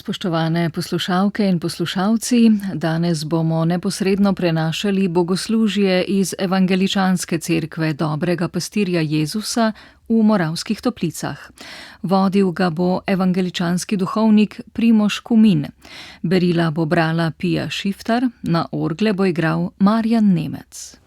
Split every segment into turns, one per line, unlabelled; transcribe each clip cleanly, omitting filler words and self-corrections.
Spoštovane poslušalke in poslušalci, danes bomo neposredno prenašali bogoslužje iz Evangeličanske cerkve Dobrega pastirja Jezusa v Moravskih Toplicah. Vodil ga bo evangeličanski duhovnik Primož Kumin. Berila bo brala Pija Šiftar, na orgle bo igral Marjan Nemec.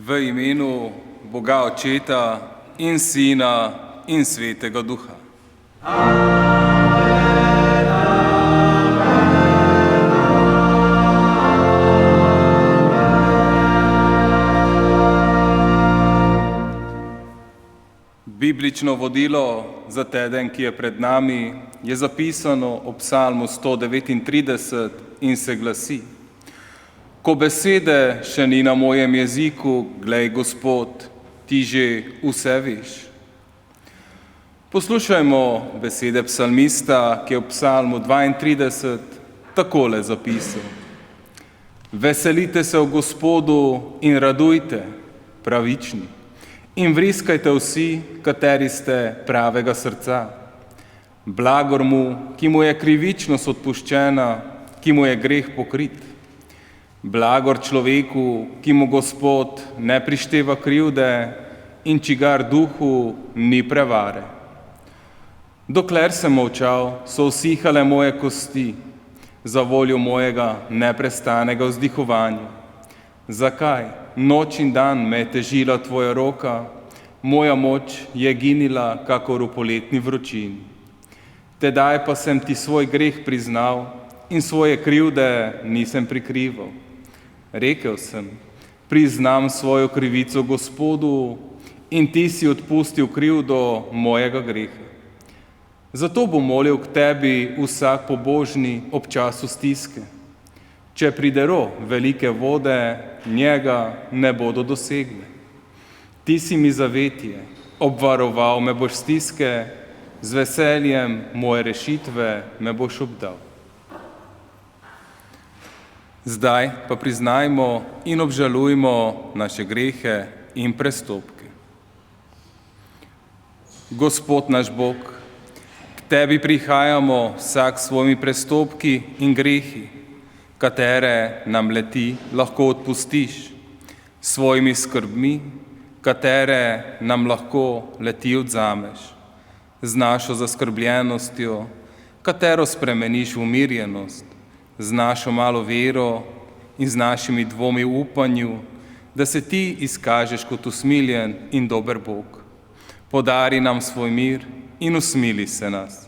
V imenu Boga Očeta in Sina in Svetega Duha. Biblično vodilo za teden, ki je pred nami, je zapisano ob Psalmu 139 in se glasi: Ko besede še ni na mojem jeziku, glej, Gospod, ti že vse veš. Poslušajmo besede psalmista, ki je v Psalmu 32 takole zapisal: Veselite se v Gospodu in radujte, pravični, in vriskajte vsi, kateri ste pravega srca. Blagor mu, ki mu je krivičnost odpuščena, ki mu je greh pokrit. Blagor človeku, ki mu Gospod ne prišteva krivde in čigar duhu ni prevare. Dokler sem molčal, so usihale moje kosti, za voljo mojega neprestanega vzdihovanja. Zakaj? Noč in dan me je težila tvoja roka, moja moč je ginila kakor v poletni vročini. Tedaj pa sem ti svoj greh priznal in svoje krivde nisem prikrival. Rekel sem, priznam svojo krivico Gospodu in ti si odpustil krivdo mojega greha. Zato bom molil k tebi vsak pobožni ob času stiske. Če pridero velike vode, njega ne bodo dosegle. Ti si mi zavetje, obvaroval me boš stiske, z veseljem moje rešitve me boš obdal. Zdaj pa priznajmo in obžalujmo naše grehe in prestopke. Gospod naš Bog, k tebi prihajamo vsak s svojimi prestopki in grehi, katere nam leti lahko odpustiš, svojimi skrbmi, katere nam lahko leti odzameš, z našo zaskrbljenostjo, katero spremeniš v umirjenost, z našo malo vero in z našimi dvomi v upanju, da se ti izkažeš kot usmiljen in dober Bog. Podari nam svoj mir in usmili se nas.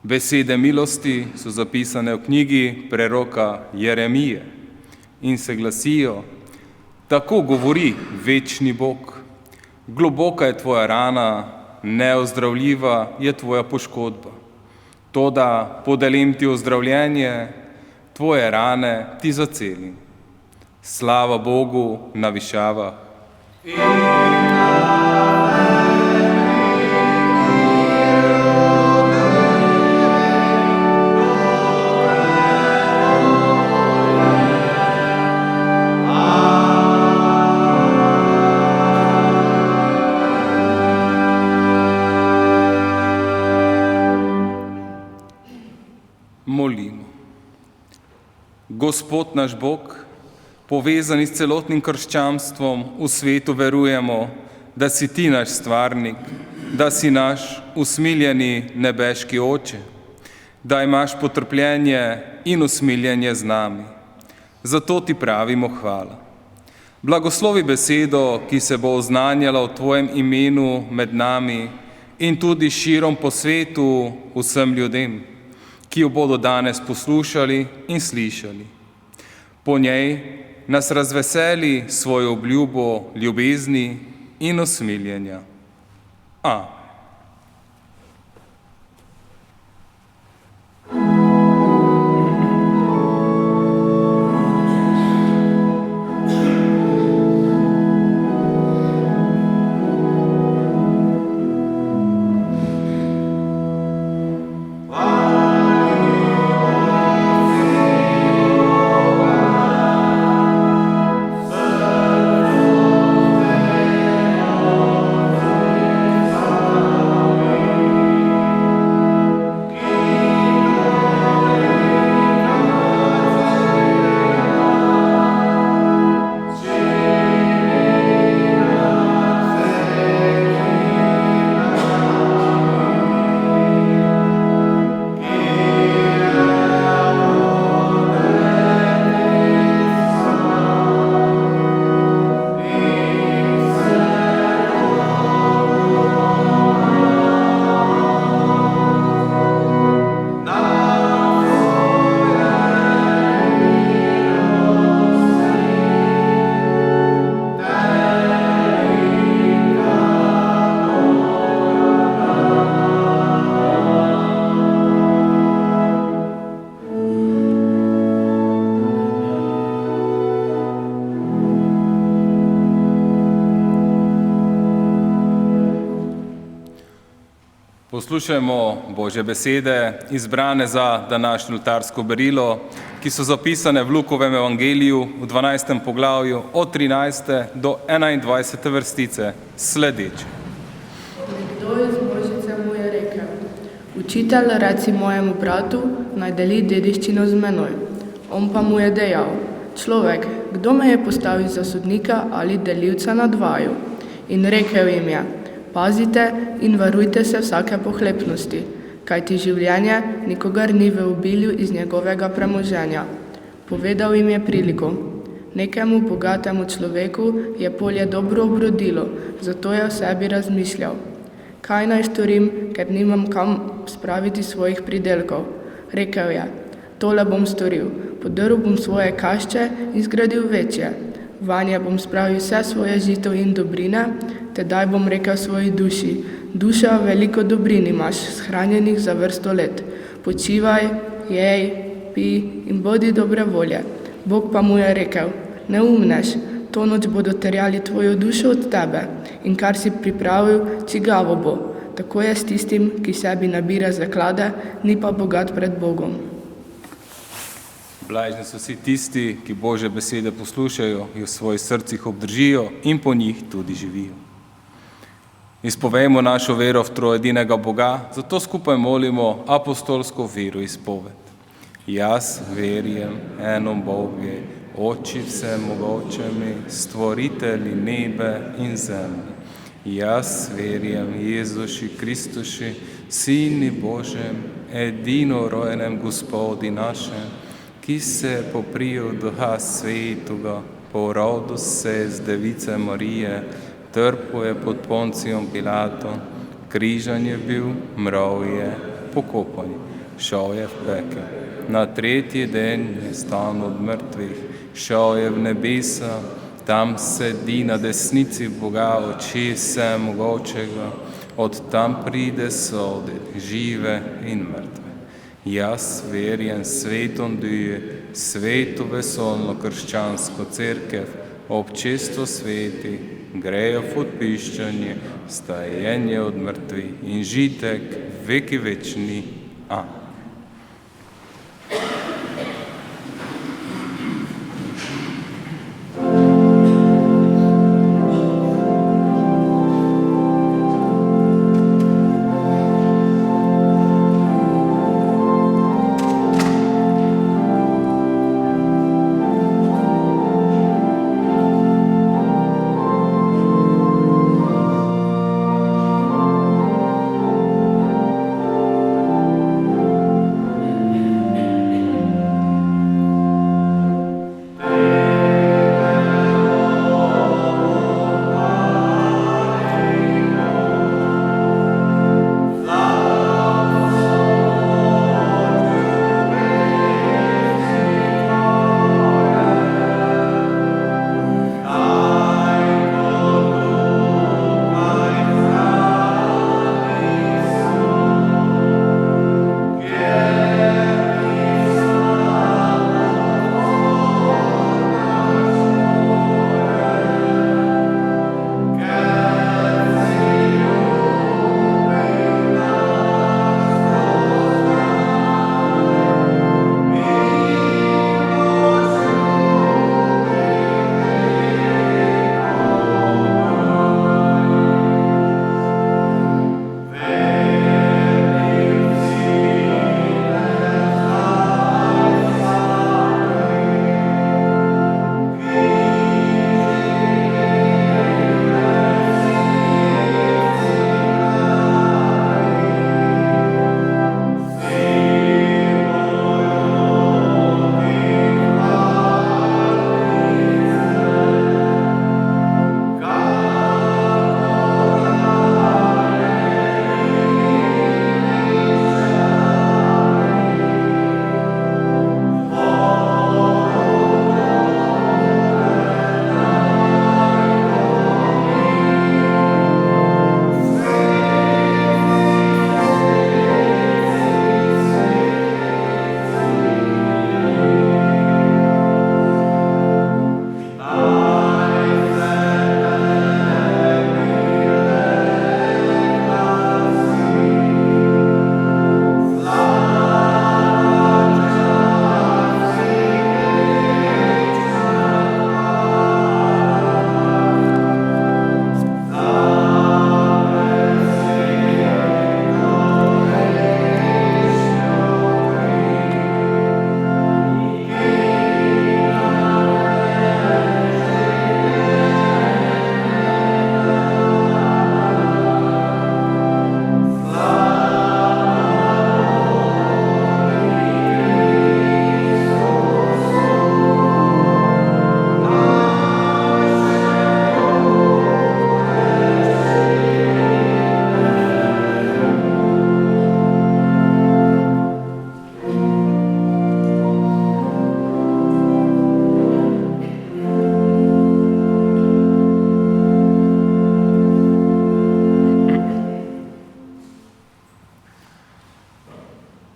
Besede milosti so zapisane v knjigi preroka Jeremije in se glasijo: Tako govori večni Bog, globoka je tvoja rana, neozdravljiva je tvoja poškodba. Toda podelim ti ozdravljenje, tvoje rane ti zacelim. Slava Bogu na višavah. Molimo. Gospod naš Bog, povezani s celotnim krščanstvom, v svetu verujemo, da si ti naš stvarnik, da si naš usmiljeni nebeški Oče, da imaš potrpljenje in usmiljenje z nami. Zato ti pravimo hvala. Blagoslovi besedo, ki se bo oznanjala v tvojem imenu med nami in tudi širom po svetu vsem ljudem, ki jo bodo danes poslušali in slišali. Po njej nas razveseli svojo obljubo ljubezni in usmiljenja. Amen. Poslušajmo Božje besede, izbrane za današnjo oltarsko berilo, ki so zapisane v Lukovem evangeliju v 12. poglavju od 13. do 21. vrstice sledeče.
Nekdo iz množice mu je rekel: Učitelj, reci mojemu bratu, naj deli dediščino z menoj. On pa mu je dejal: Človek, kdo me je postavil za sodnika ali delilca nad vaju? In rekel jim je: Pazite in varujte se vsake pohlepnosti, kajti življenje nikogar ni v obilju iz njegovega premoženja. Povedal jim je priliko. Nekemu bogatemu človeku je polje dobro obrodilo, zato je o sebi razmišljal: Kaj naj storim, ker nimam kam spraviti svojih pridelkov? Rekel je: Tole bom storil, podrl bom svoje kašče in zgradil večje. Vanje bom spravil vse svoje žito in dobrine, tedaj bom rekel svoji duši: Duša, veliko dobrin imaš, shranjenih za vrsto let. Počivaj, jej, pi in bodi dobre volje. Bog pa mu je rekel: Neumnež, to noč bodo terjali tvojo dušo od tebe in kar si pripravil, čigavo bo. Tako je s tistim, ki sebi nabira zaklade, ni pa bogat pred Bogom.
Blažni so vsi tisti, ki Božje besede poslušajo, jih v svojih srcih obdržijo in po njih tudi živijo. Izpovejmo našo vero v trojedinega Boga, zato skupaj molimo apostolsko veroizpoved. Jaz verjem eno Boge, Oči vsemogočemi, stvoritelji nebe in zemlje. Jaz verjem Jezuši Kristuši, Sini Božem, edino rojenem Gospodi našem, ki se je poprijel Duha Svetoga, porodu se z device Marije, trpel je pod Poncijom Pilatom, križan je bil, mrov je, pokopan, šel je v pekel. Na tretji dan je stal od mrtvih, šel je v nebesa, tam sedi na desnici Boga oči vsemogočega, od tam pride soditi žive in mrtve. Jaz verjem svetom duje, sveto vesolno krščansko cerkev, občestvo sveti, grejo v odpiščanje, stajenje od mrtvih in žitek veki večni. Amen.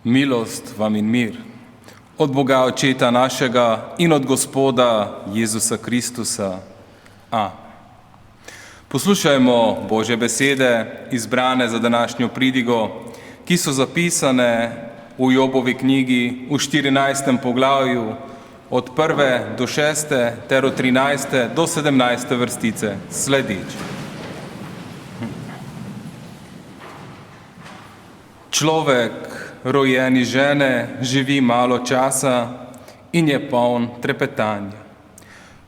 Milost vam in mir od Boga Očeta našega in od Gospoda Jezusa Kristusa. Amen. Poslušajmo Božje besede, izbrane za današnjo pridigo, ki so zapisane v Jobovi knjigi v 14. poglavju od 1. do 6. ter od 13. do 17. vrstice sledeč. Človek, rojen iz žene, živi malo časa in je poln trepetanja.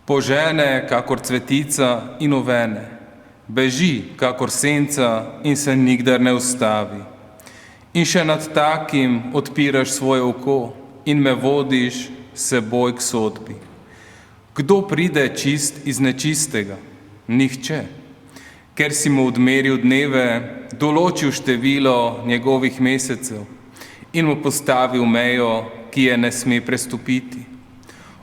Požene, kakor cvetica in ovene, beži, kakor senca in se nikdar ne ustavi. In še nad takim odpiraš svoje oko in me vodiš seboj k sodbi. Kdo pride čist iz nečistega? Nihče. Ker si mu odmeril dneve, določil število njegovih mesecev in mu postavil mejo, ki je ne sme prestopiti.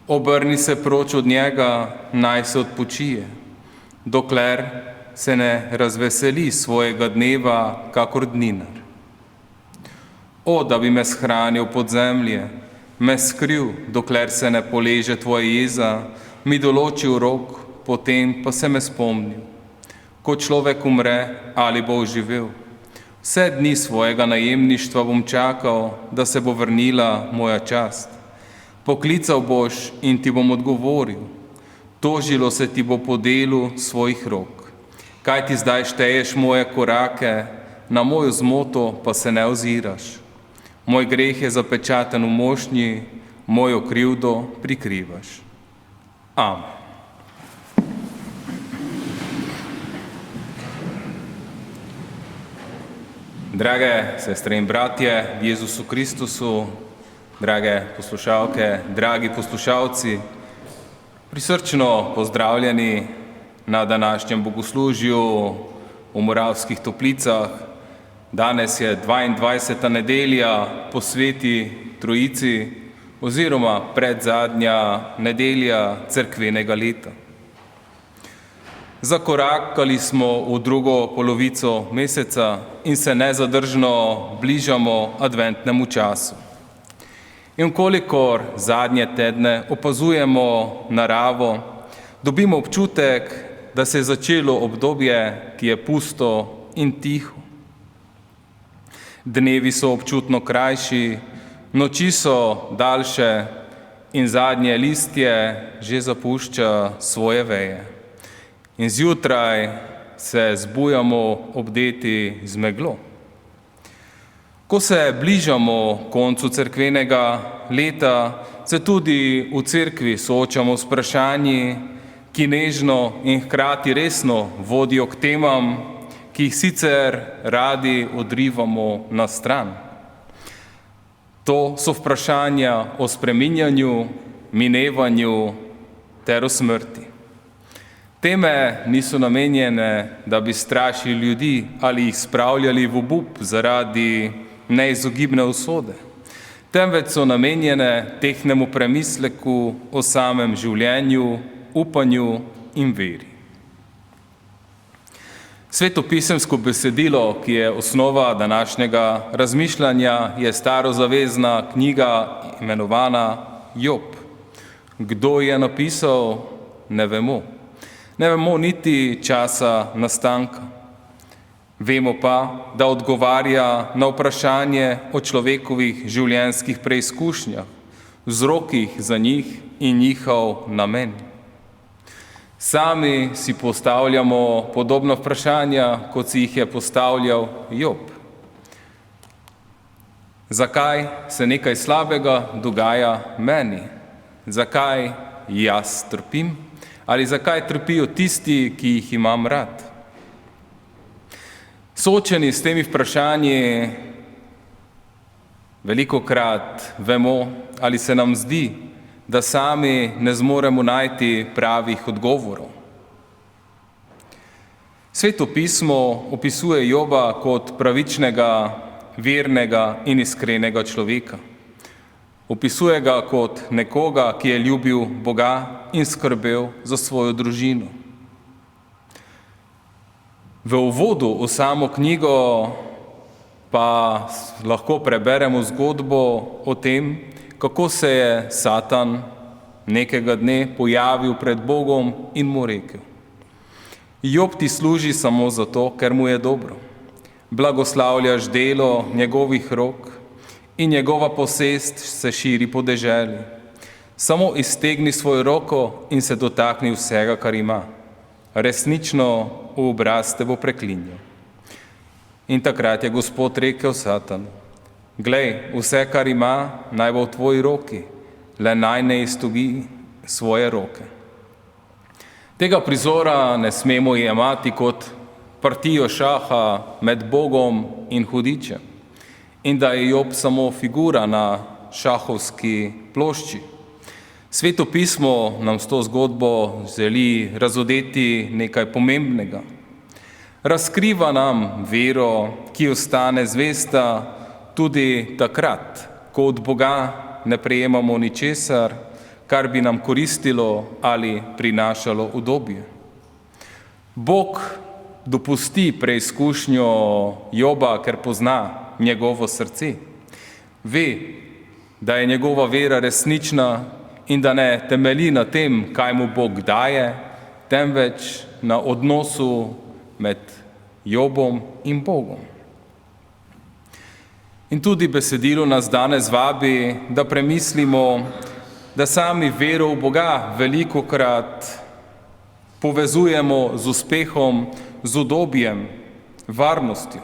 Obrni se proč od njega, naj se odpočije, dokler se ne razveseli svojega dneva, kakor dninar. O, da bi me shranil pod zemlje, me skril, dokler se ne poleže tvoja jeza, mi določil rok, potem pa se me spomnil. Ko človek umre, ali bo oživel? Vse dni svojega najemništva bom čakal, da se bo vrnila moja čast. Poklical boš in ti bom odgovoril. Tožilo se ti bo po delu svojih rok. Kaj ti zdaj šteješ moje korake, na mojo zmoto pa se ne oziraš. Moj greh je zapečaten v mošnji, mojo krivdo prikrivaš. Amen. Drage sestre in bratje v Jezusu Kristusu, drage poslušalke, dragi poslušalci, prisrčno pozdravljeni na današnjem bogoslužju v Moravskih Toplicah. Danes je 22. nedelja po Sveti Trojici oziroma predzadnja nedelja cerkvenega leta. Zakorakali smo v drugo polovico meseca in se nezadržno bližamo adventnemu času. In kolikor zadnje tedne opazujemo naravo, dobimo občutek, da se je začelo obdobje, ki je pusto in tiho. Dnevi so občutno krajši, noči so daljše in zadnje listje že zapušča svoje veje. In zjutraj se zbujamo obdeti z meglo. Ko se bližamo koncu cerkvenega leta, se tudi v cerkvi soočamo s vprašanji, ki nežno in hkrati resno vodijo k temam, ki jih sicer radi odrivamo na stran. To so vprašanja o spreminjanju, minevanju ter o smrti. Teme niso namenjene, da bi strašili ljudi ali jih spravljali v obup zaradi neizogibne usode, temveč so namenjene tehtnemu premisleku o samem življenju, upanju in veri. Svetopisemsko besedilo, ki je osnova današnjega razmišljanja, je starozavezna knjiga imenovana Job. Kdo je napisal, ne vemo. Ne vemo niti časa nastanka. Vemo pa, da odgovarja na vprašanje o človekovih življenjskih preizkušnjah, vzrokih za njih in njihov namen. Sami si postavljamo podobna vprašanja, kot si jih je postavljal Job. Zakaj se nekaj slabega dogaja meni? Zakaj jaz trpim? Ali zakaj trpijo tisti, ki jih imam rad? Soočeni s temi vprašanji velikokrat vemo ali se nam zdi, da sami ne zmoremo najti pravih odgovorov. Sveto pismo opisuje Joba kot pravičnega, vernega in iskrenega človeka. Opisuje ga kot nekoga, ki je ljubil Boga in skrbel za svojo družino. V uvodu v samo knjigo pa lahko preberemo zgodbo o tem, kako se je Satan nekega dne pojavil pred Bogom in mu rekel: Job ti služi samo zato, ker mu je dobro. Blagoslavljaš delo njegovih rok in njegova posest se širi po deželi. Samo iztegni svojo roko in se dotakni vsega, kar ima. Resnično v obraz te bo preklinjal. In takrat je Gospod rekel Satanu: Glej, vse, kar ima, naj bo v tvoji roki, le naj ne iztogi svoje roke. Tega prizora ne smemo jemati kot partijo šaha med Bogom in hudičem in da je Job samo figura na šahovski plošči. Sveto pismo nam s to zgodbo želi razodeti nekaj pomembnega. Razkriva nam vero, ki ostane zvesta tudi takrat, ko od Boga ne prejemamo ničesar, kar bi nam koristilo ali prinašalo udobje. Bog dopusti preizkušnjo Joba, ker pozna njegovo srce. Ve, da je njegova vera resnična in da ne temelji na tem, kaj mu Bog daje, temveč na odnosu med Jobom in Bogom. In tudi besedilo nas danes vabi, da premislimo, da sami vero v Boga velikokrat povezujemo z uspehom, z udobjem, varnostjo.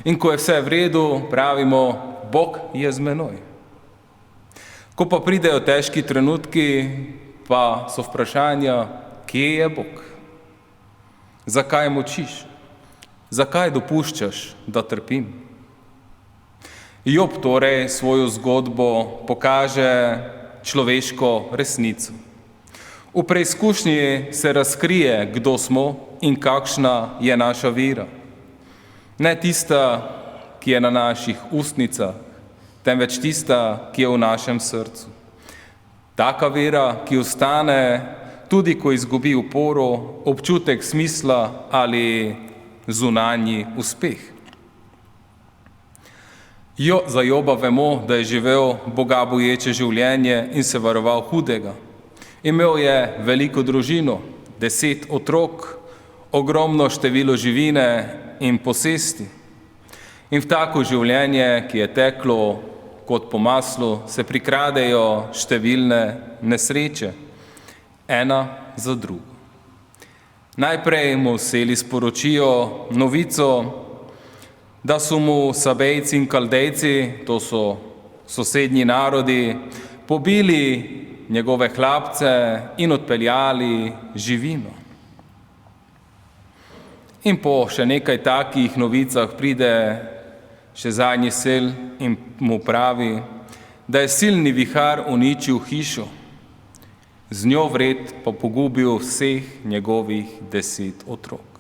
In ko je vse v redu, pravimo: Bog je z menoj. Ko pa pridejo težki trenutki, pa so vprašanja: kje je Bog? Zakaj molčiš? Zakaj dopuščaš, da trpim? Job torej svojo zgodbo pokaže človeško resnico. V preizkušnji se razkrije, kdo smo in kakšna je naša vera. Ne tista, ki je na naših ustnicah, temveč tista, ki je v našem srcu. Taka vera, ki ostane, tudi ko izgubi oporo, občutek smisla ali zunanji uspeh. Za Joba vemo, da je živel Boga boječe življenje in se varoval hudega. Imel je veliko družino, 10 otrok, ogromno število živine in posesti. In v tako življenje, ki je teklo kot po maslu, se prikradejo številne nesreče, ena za drugo. Najprej mu seli sporočijo novico, da so mu Sabejci in Kaldejci, to so sosednji narodi, pobili njegove hlapce in odpeljali živino. In po še nekaj takih novicah pride še zadnji sel in mu pravi, da je silni vihar uničil hišo, z njo vred pa pogubil vseh njegovih 10 otrok.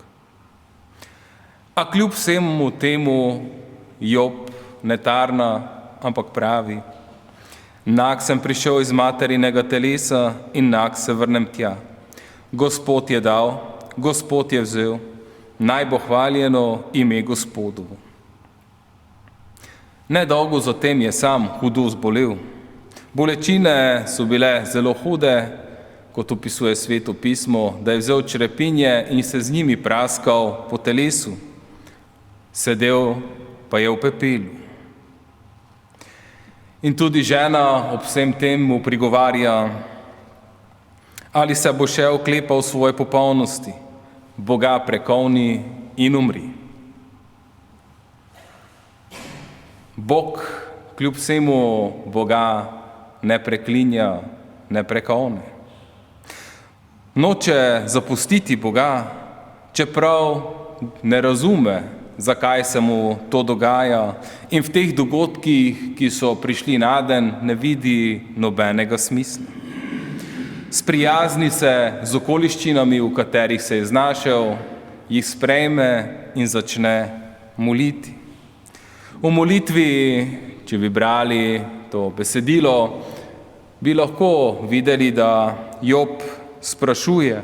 A kljub vsemu temu Job ne tarna, ampak pravi: Nag sem prišel iz materinega telesa in nag se vrnem tja. Gospod je dal, Gospod je vzel, naj bo hvaljeno ime Gospodovo. Nedolgo zatem je sam hudo zbolel. Bolečine so bile zelo hude, kot opisuje Sveto pismo, da je vzel črepinje in se z njimi praskal po telesu. Sedel pa je v pepelu. In tudi žena ob vsem tem mu prigovarja: ali se bo še oklepal svoje popolnosti, Boga prekovni in umri. Bog kljub vsemu Boga ne preklinja, ne prekovne. Noče zapustiti Boga, čeprav ne razume, zakaj se mu to dogaja, in v teh dogodkih, ki so prišli naden, ne vidi nobenega smisla. Sprijazni se z okoliščinami, v katerih se je znašel, jih sprejme in začne moliti. V molitvi, če bi brali to besedilo, bi lahko videli, da Job sprašuje,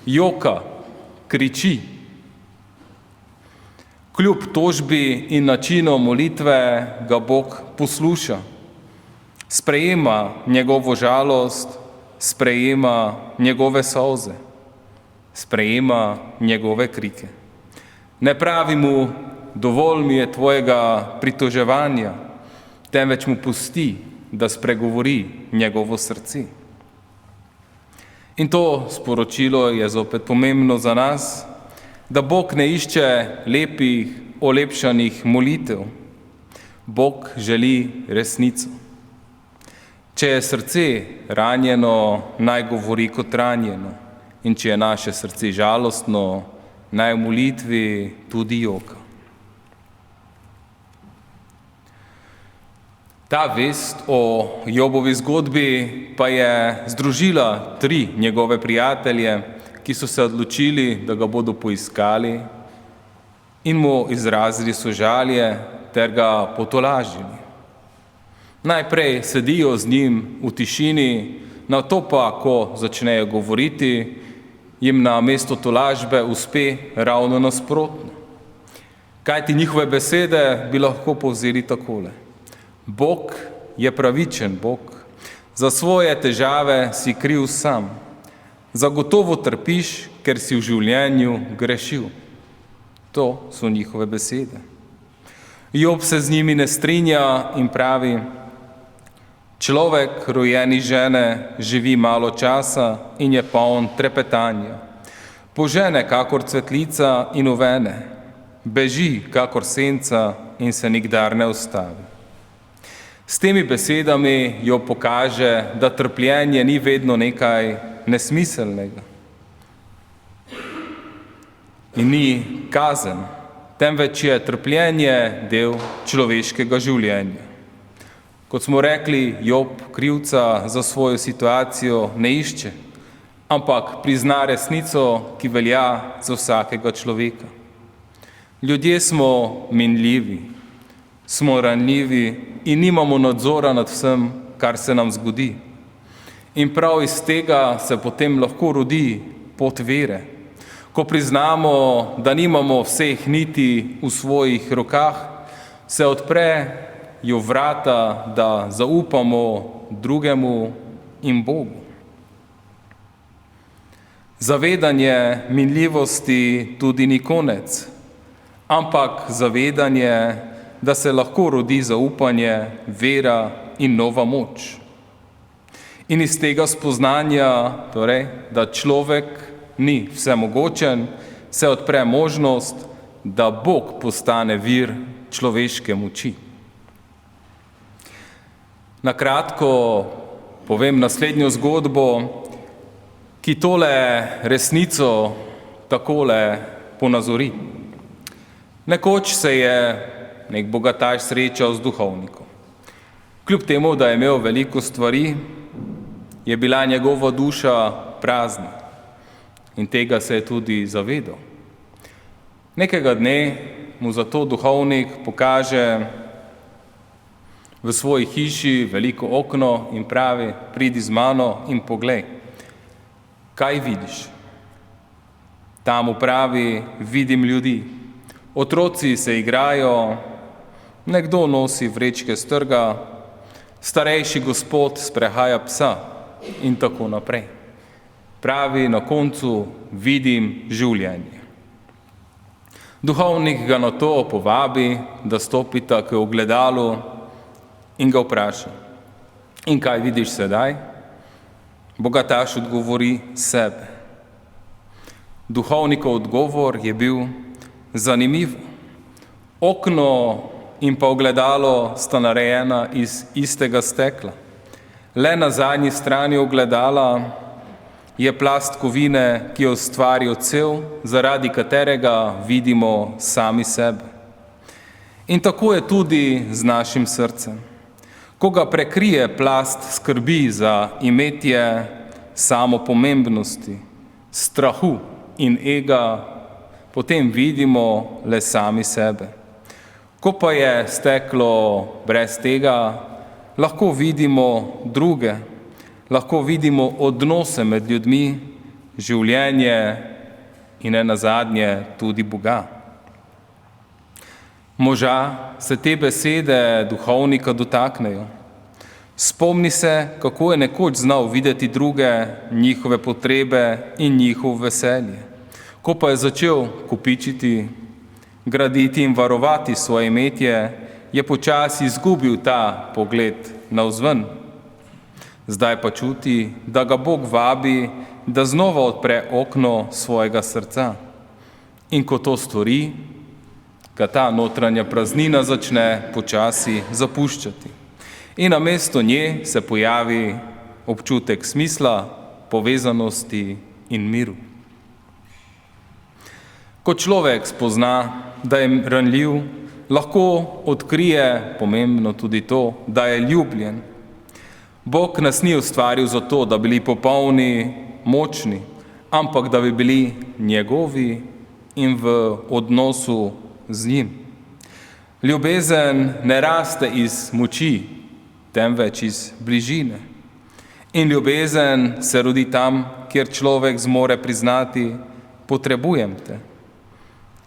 joka, kriči. Kljub tožbi in načinu molitve ga Bog posluša. Sprejema njegovo žalost, sprejema njegove solze, sprejema njegove krike. Ne pravi mu, dovolj mi je tvojega pritoževanja, temveč mu pusti, da spregovori njegovo srce. In to sporočilo je zopet pomembno za nas, da Bog ne išče lepih, olepšanih molitev. Bog želi resnico. Če je srce ranjeno, naj govori kot ranjeno. In če je naše srce žalostno, naj v molitvi tudi joka. Ta vest o Jobovi zgodbi pa je združila 3 njegove prijatelje, ki so se odločili, da ga bodo poiskali in mu izrazili sožalje ter ga potolažili. Najprej sedijo z njim v tišini, nato pa, ko začnejo govoriti, jim na mesto tolažbe uspe ravno nasprotno. Kajti njihove besede bi lahko povzeli takole. Bog je pravičen Bog, za svoje težave si kriv sam. Zagotovo trpiš, ker si v življenju grešil. To so njihove besede. Job se z njimi ne strinja in pravi, človek rojeni žene živi malo časa in je poln trepetanja. Požene kakor cvetlica in uvene, beži kakor senca in se nikdar ne ustavi. S temi besedami Job pokaže, da trpljenje ni vedno nekaj nesmiselnega in ni kazen, temveč je trpljenje del človeškega življenja. Kot smo rekli, Job krivca za svojo situacijo ne išče, ampak prizna resnico, ki velja za vsakega človeka. Ljudje smo minljivi, smo ranljivi in nimamo nadzora nad vsem, kar se nam zgodi. In prav iz tega se potem lahko rodi pot vere. Ko priznamo, da nimamo vseh niti v svojih rokah, se odprejo vrata, da zaupamo drugemu in Bogu. Zavedanje minljivosti tudi ni konec, ampak zavedanje, da se lahko rodi zaupanje, vera in nova moč. In iz tega spoznanja, torej, da človek ni vsemogočen, se odpre možnost, da Bog postane vir človeške moči. Na kratko povem naslednjo zgodbo, ki tole resnico takole ponazori. Nekoč se je nek bogataš srečal z duhovnikom. Kljub temu, da je imel veliko stvari, je bila njegova duša prazna in tega se je tudi zavedal. Nekega dne mu zato duhovnik pokaže v svoji hiši veliko okno in pravi, pridi z mano in poglej, kaj vidiš. Tam mu pravi, vidim ljudi, otroci se igrajo, nekdo nosi vrečke s trga, starejši gospod sprehaja psa in tako naprej. Pravi, na koncu vidim življenje. Duhovnik ga na to povabi, da stopita k ogledalu in ga vpraša, in kaj vidiš sedaj? Bogataš odgovori sebe. Duhovnikov odgovor je bil zanimivo. Okno in pa ogledalo sta narejena iz istega stekla. Le na zadnji strani ogledala je plast kovine, ki jo ustvari odsev, zaradi katerega vidimo sami sebe. In tako je tudi z našim srcem. Ko ga prekrije plast skrbi za imetje, samopomembnosti, strahu in ega, potem vidimo le sami sebe. Ko pa je steklo brez tega, lahko vidimo druge, lahko vidimo odnose med ljudmi, življenje in nenazadnje tudi Boga. Moža se te besede duhovnika dotaknejo. Spomni se, kako je nekoč znal videti druge, njihove potrebe in njihovo veselje. Ko pa je začel kopičiti, graditi in varovati svoje imetje, je počasi izgubil ta pogled navzven. Zdaj pa čuti, da ga Bog vabi, da znova odpre okno svojega srca. In ko to stori, ga ta notranja praznina začne počasi zapuščati. In namesto nje se pojavi občutek smisla, povezanosti in miru. Ko človek spozna, da je ranljiv, lahko odkrije pomembno tudi to, da je ljubljen. Bog nas ni ustvaril zato, da bi bili popolni, močni, ampak da bi bili njegovi in v odnosu z njim. Ljubezen ne raste iz moči, temveč iz bližine. In ljubezen se rodi tam, kjer človek zmore priznati, potrebujem te.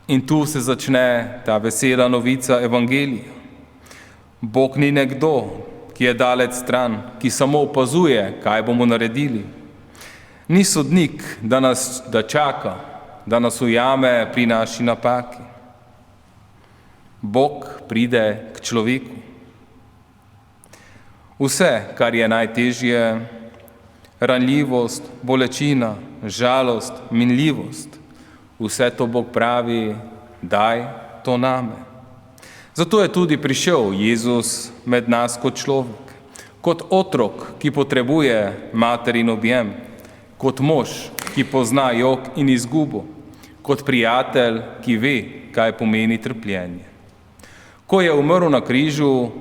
In tu se začne ta vesela novica evangelija. Bog ni nekdo, ki je daleč stran, ki samo opazuje, kaj bomo naredili. Ni sodnik, da čaka, da nas ujame pri naši napaki. Bog pride k človeku. Vse, kar je najtežje, ranljivost, bolečina, žalost, minljivost, vse to Bog pravi, daj to name. Zato je tudi prišel Jezus med nas kot človek, kot otrok, ki potrebuje materin objem, kot mož, ki pozna jok in izgubo, kot prijatelj, ki ve, kaj pomeni trpljenje. Ko je umrl na križu,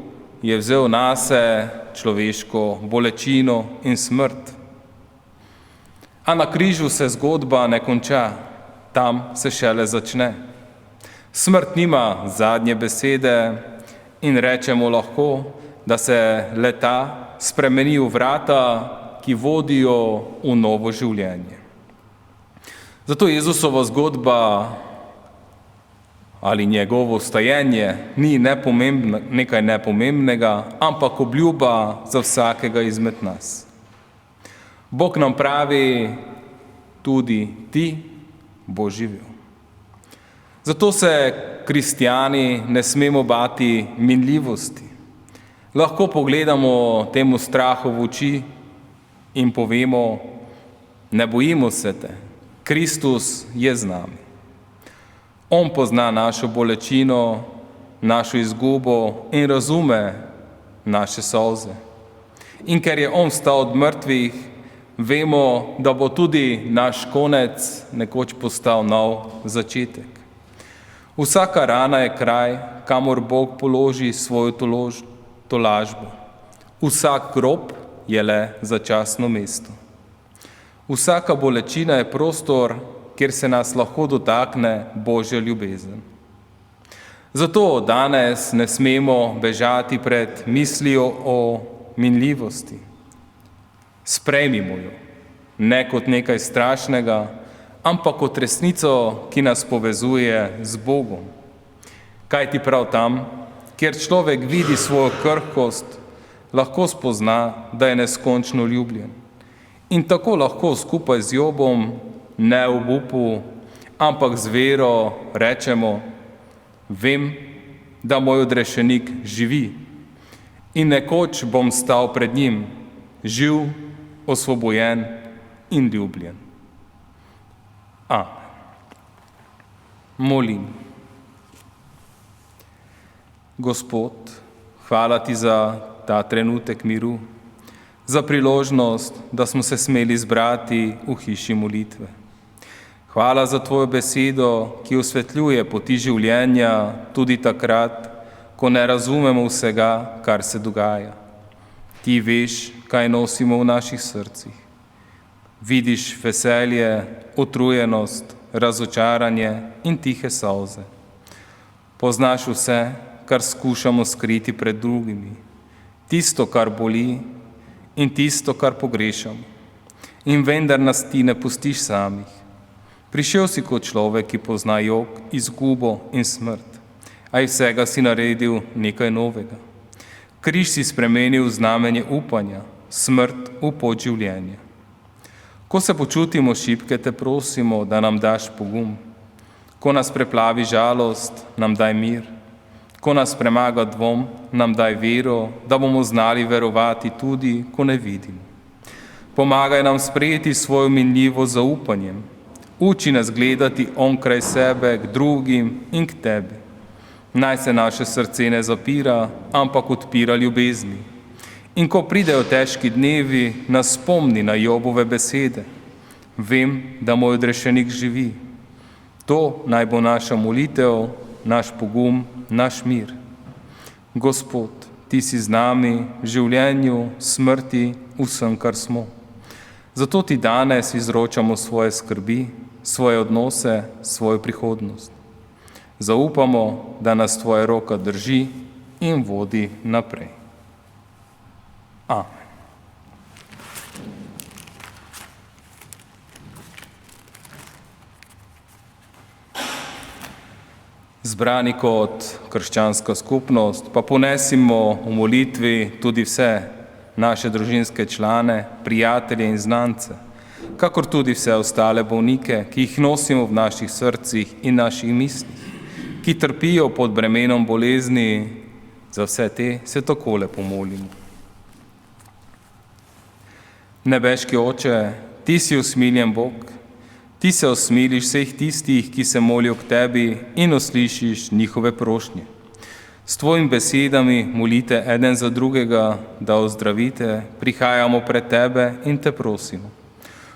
je vzel nase človeško bolečino in smrt. A na križu se zgodba ne konča, tam se šele začne. Smrt nima zadnje besede in rečemo lahko, da se le-ta spremeni v vrata, ki vodijo v novo življenje. Zato Jezusova zgodba ali njegovo vstajenje ni nekaj nepomembnega, ampak obljuba za vsakega izmed nas. Bog nam pravi, tudi ti bo živel. Zato se kristjani ne smemo bati minljivosti. Lahko pogledamo temu strahu v oči in povemo, ne bojimo se te, Kristus je z nami. On pozna našo bolečino, našo izgubo in razume naše solze. In ker je on vstal od mrtvih, vemo, da bo tudi naš konec nekoč postal nov začetek. Vsaka rana je kraj, kamor Bog položi svojo tolažbo. Vsak grob je le začasno mesto. Vsaka bolečina je prostor, kjer se nas lahko dotakne Božja ljubezen. Zato danes ne smemo bežati pred mislijo o minljivosti. Sprejmimo jo, ne kot nekaj strašnega, ampak kot resnico, ki nas povezuje z Bogom. Kajti prav tam, kjer človek vidi svojo krhkost, lahko spozna, da je neskončno ljubljen. In tako lahko skupaj z Jobom, ne v obupu, ampak z vero rečemo, vem, da moj odrešenik živi in nekoč bom stal pred njim, živ, osvobojen in ljubljen. Amen. Molim. Gospod, hvala ti za ta trenutek miru, za priložnost, da smo se smeli zbrati v hiši molitve. Hvala za tvojo besedo, ki osvetljuje poti življenja tudi takrat, ko ne razumemo vsega, kar se dogaja. Ti veš, kaj nosimo v naših srcih. Vidiš veselje, utrujenost, razočaranje in tihe solze. Poznaš vse, kar skušamo skriti pred drugimi, tisto, kar boli in tisto, kar pogrešamo. In vendar nas ti ne pustiš samih. Prišel si kot človek, ki pozna jok, izgubo in smrt. a iz vsega si naredil nekaj novega. Križ si spremenil v znamenje upanja, smrt v pot življenja. Ko se počutimo šibke, te prosimo, da nam daš pogum. Ko nas preplavi žalost, nam daj mir. Ko nas premaga dvom, nam daj vero, da bomo znali verovati tudi, ko ne vidimo. Pomagaj nam sprejeti svojo minljivo zaupanjem. Uči nas gledati onkraj sebe, k drugim in k tebi. Naj se naše srce ne zapira, ampak odpira ljubezni. In ko pridejo težki dnevi, nas spomni na Jobove besede. Vem, da moj odrešenik živi. To naj bo naša molitev, naš pogum, naš mir. Gospod, ti si z nami v življenju, smrti, vsem, kar smo. Zato ti danes izročamo svoje skrbi, svoje odnose, svojo prihodnost. Zaupamo, da nas tvoja roka drži in vodi naprej. Amen. Zbrani kot krščanska skupnost, pa ponesimo v molitvi tudi vse naše družinske člane, prijatelje in znance, kakor tudi vse ostale bolnike, ki jih nosimo v naših srcih in naših mislih, ki trpijo pod bremenom bolezni. Za vse te se takole pomolimo. Nebeški Oče, ti si usmiljen Bog, ti se usmiliš vseh tistih, ki se molijo k tebi in uslišiš njihove prošnje. S tvojimi besedami molite eden za drugega, da ozdravite, prihajamo pred tebe in te prosimo.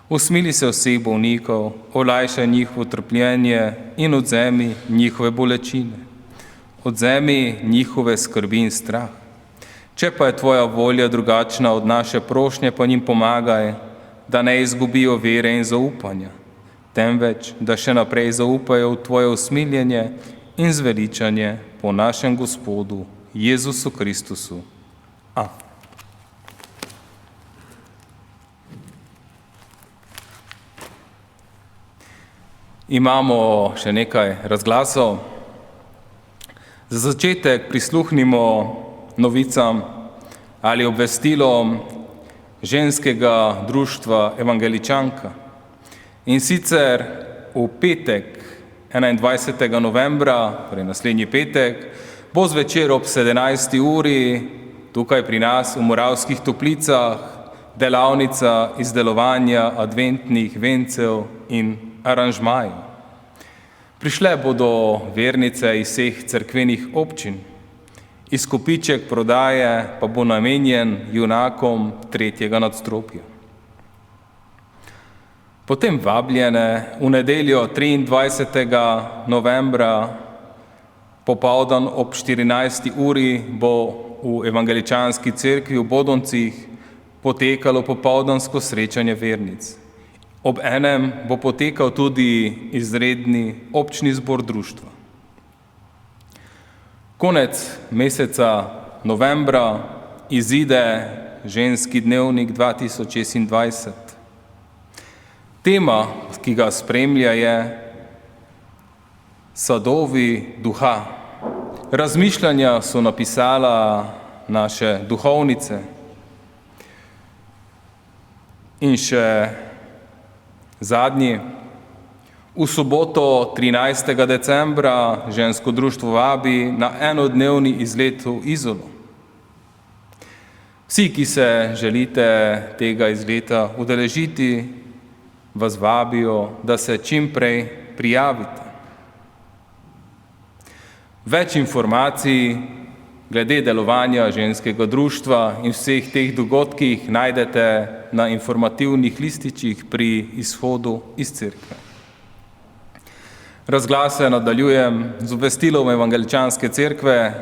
Usmili se vseh bolnikov, olajšaj njihovo trpljenje in odzemi njihove bolečine. Odzemi njihove skrbi in strah. Če pa je tvoja volja drugačna od naše prošnje, pa njim pomagaj, da ne izgubijo vere in zaupanja, temveč, da še naprej zaupajo v tvoje usmiljenje in zveličanje po našem Gospodu Jezusu Kristusu. Amen. Imamo še nekaj razglasov. Za začetek prisluhnimo novicam ali obvestilom ženskega društva Evangeličanka. In sicer v petek, 21. novembra, torej naslednji petek, bo zvečer ob 17. uri tukaj pri nas v Moravskih Toplicah delavnica izdelovanja adventnih vencev in aranžmajev. Prišle bodo vernice iz vseh cerkvenih občin. Izkupiček prodaje pa bo namenjen junakom 3. nadstropja. Potem vabljene v nedeljo 23. novembra popoldan ob 14. uri bo v Evangeličanski cerkvi v Bodoncih potekalo popoldansko srečanje vernic. Ob enem bo potekal tudi izredni občni zbor društva. Konec meseca novembra izide ženski dnevnik 2026. Tema, ki ga spremlja, je Sadovi duha. Razmišljanja so napisala naše duhovnice. In še zadnji, v soboto 13. decembra žensko društvo vabi na enodnevni izlet v Izolo. Vsi, ki se želite tega izleta udeležiti, vas vabijo, da se čim prej prijavite. Več informacij glede delovanja ženskega društva in vseh teh dogodkih najdete na informativnih lističih pri izhodu iz cerkve. Razglase nadaljujem z obvestilom Evangeličanske cerkve,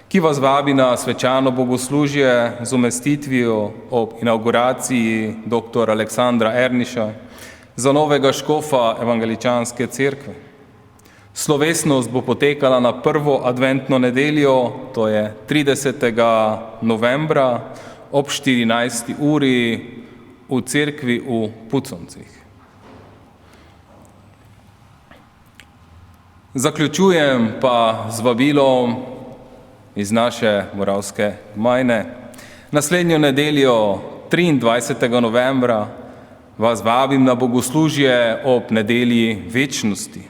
ki vas vabi na svečano bogoslužje z umestitvijo ob inauguraciji dr. Aleksandra Erniša za novega škofa Evangeličanske cerkve. Slovesnost bo potekala na prvo adventno nedeljo, to je 30. novembra ob 14. uri v cerkvi v Puconcih. Zaključujem pa z vabilom iz naše moravske gmajne. Naslednjo nedeljo, 23. novembra, vas vabim na bogoslužje ob nedelji večnosti.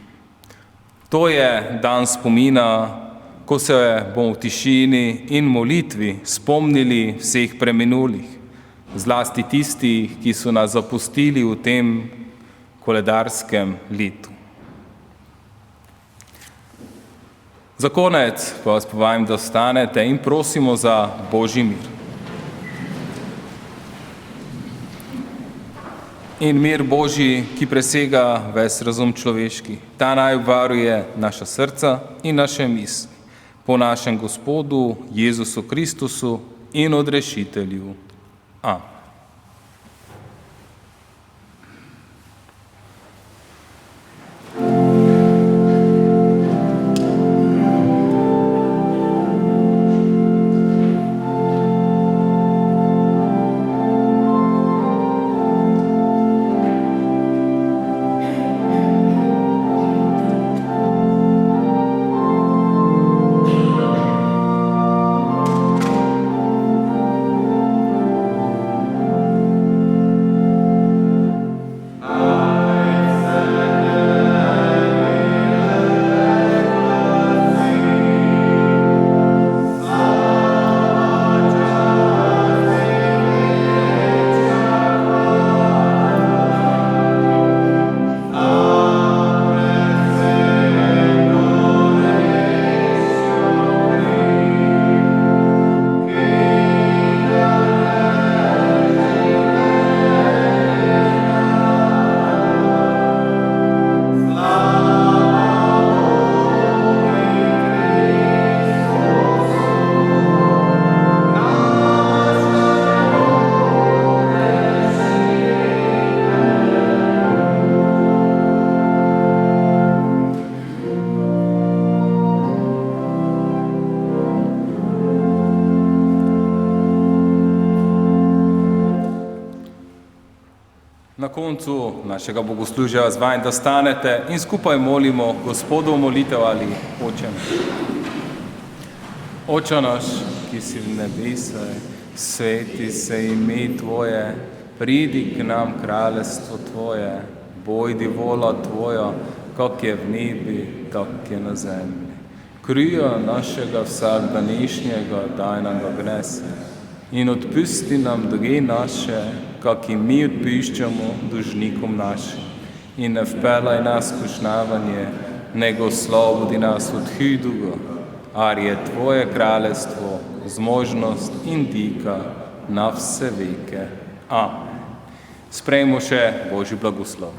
To je dan spomina, ko se bomo v tišini in molitvi spomnili vseh preminulih, zlasti tistih, ki so nas zapustili v tem koledarskem letu. Za konec pa vas povabim, da vstanete in prosimo za Božji mir. In mir Božji, ki presega ves razum človeški, ta naj obvaruje naša srca in naše misli po našem Gospodu Jezusu Kristusu in Odrešitelju. Amen. Na koncu našega bogoslužja vas vabim, da stanete in skupaj molimo Gospodov molitev ali Oče naš. Oče naš, ki si v nebesih, sveti se ime Tvoje, pridi k nam kraljestvo Tvoje, bojdi vola Tvoja, kak je v nebi, tak je na zemlji. Krija našega vsakdanjišnjega daj nam ga gnese in odpusti nam dolge naše, kak i mi odpuščamo dužnikom našim. In ne vpelaj nas v kušnjavanje, nego oslobodi nas od hudega, ar je Tvoje kraljestvo, zmožnost in dika na vse veke. Amen. Sprejmo še Božji blagoslov.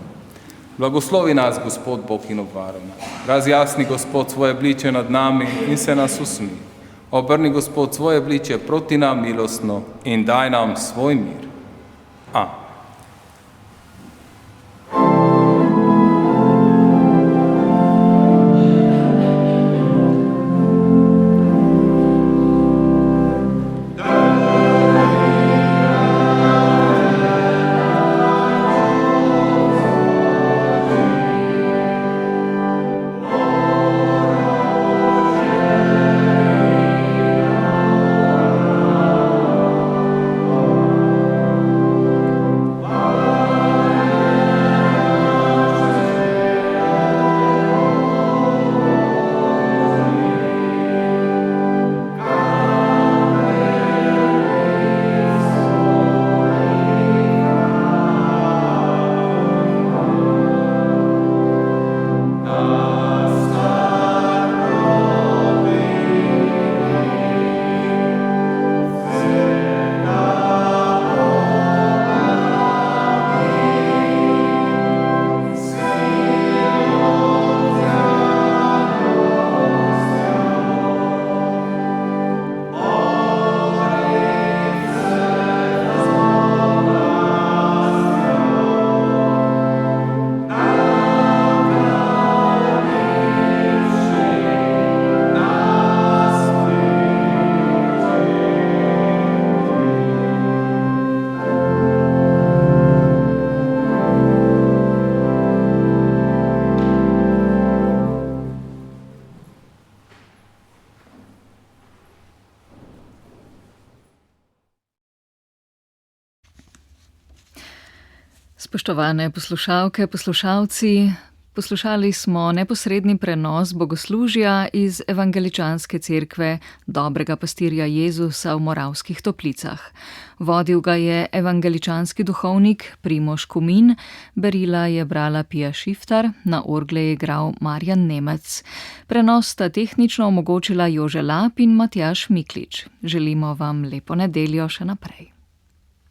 Blagoslovi nas, Gospod Bog in obvaruj nas. Razjasni, Gospod, svoje obličje nad nami in se nas usmili. Obrni, Gospod, svoje obličje proti nam milostno in daj nam svoj mir. Amen.
Spoštovane poslušalke, poslušalci, poslušali smo neposredni prenos bogoslužja iz Evangeličanske cerkve Dobrega pastirja Jezusa v Moravskih Toplicah. Vodil ga je evangeličanski duhovnik Primož Kumin, berila je brala Pija Šiftar, na orgle je igral Marjan Nemec. Prenos sta tehnično omogočila Jože Lap in Matjaž Miklič. Želimo vam lepo nedeljo še naprej.